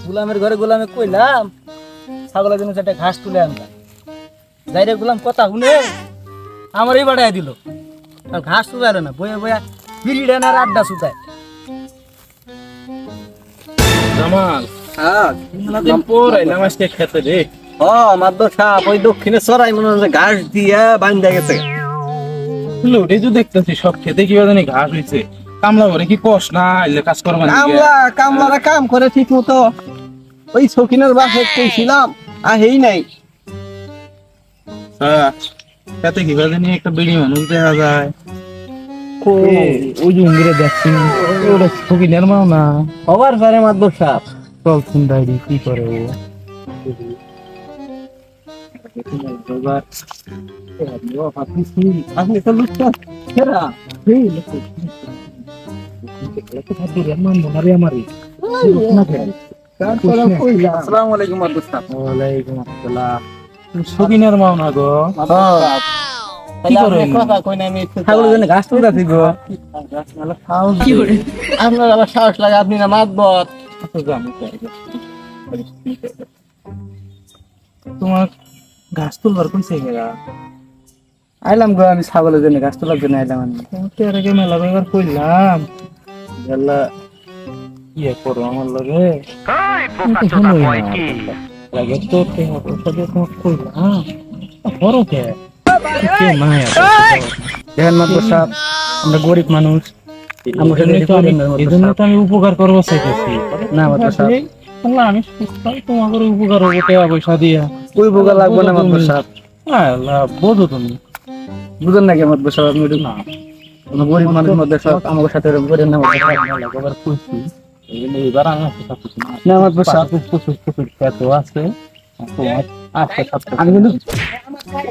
গোলামের ঘরে গোলামে কইলাম ছাগলের জন্য একটা ঘাস তুলে আনলাম, যাই রে গোলাম কথা শুনে আমারই বাড়াই দিল। আর ঘাস তুলে না, বইয়া বইয়া বিড়ি ডানার আড্ডা সুতায়। জামাল হ্যাঁ দিন পর আইলাম আজকে খেতে রে। মাদ্দর সাপ ওই দক্ষিণে চড়াই মনে হচ্ছে ঘাস দিয়া বান্ধা গেছে। লোটে তো দেখতেছি সব খেতে কিবা জানি ঘাস হইছে। কামলা করে কি কষ্ট না আইলে কাজ করবা না। কামলারা কাম করে ঠিক মতো। ওই শৌখিনের বাসে কইছিলাম হেই নাই। হ্যাঁ খেতে কিবা জানি একটা বেড়ি মানুষ দেখা যায়। ওই যে উঙ্গিরে দেখছি ওটা ছবি নেরমাও না হবার পারে মাদ্দর সাপ। চল চিন্তাই কি করে ও। আপনি তো লুচ্ছা খেরা আসসালামু আলাইকুম মাদ্দর সাপ। ওয়ালাইকুম আসসালাম। সকিনের মাও না গো। কি করে কথা কই না আমি ছাগলের জন্য ঘাস তুলতেছি গো। আপনার আবার সাহস লাগে আপনি না মাতবত। তোমার ঘাস তুলবার কইছে গেরা। আইলাম গো আমি ছাগলের জন্য ঘাস তোলার জন্য আইলাম আমি। তোমাকে এর আগে মেলা ব্যবহার কইলাম গেলা ইয়ে করো আমার লগে লাগে তো সাথে তোমার কইলাম বড় কে কে মায়া দেখেন মাদ্দর সাহেব, আমরা গরিব মানুষ, আমার সাথে একটু করেন না মাদ্দর এই জন্য সাহেব। তো আমি উপকার করবো চাইতেছি না মাদ্দর সাহেব, আল্লাহ আমি তোমাকে উপকার হবো টাকা পয়সা দিয়া। ওই বোকা লাগবে না মাদ্দর সাহেব। আল্লাহ বোঝো তুমি বুঝেন না কে মাদ্দর সাহেব, আপনি একটু না আমরা গরিব মানুষ মাদ্দর সাহেব, আমার সাথে এরকম করেন না মাদ্দর সাহেব। এবার কইছি এই জন্য এবার আমি না মাদ্দর সাহেব, প্রচুর খেত আছে তোমার আচ্ছা আমি কিন্তু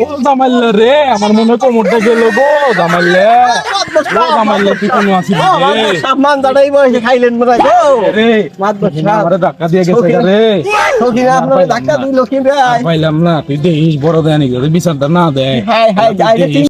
ও জামাইলে রে আমার মনে কোমরটা গেল গো জামাইলে জামাইলে তুই কোনো আছিস রে সাপ মান দাঁড়াই বসে খাইলেন মনে গো রে মাতবর আমারে ধাক্কা দিয়ে গেছে রে শৌখিন আপনার ধাক্কা দিল কি রে? পাইলাম না তুই দেখিস বড় দেয় নাকি বিচারটা না দেয় হাই হাই যাই রে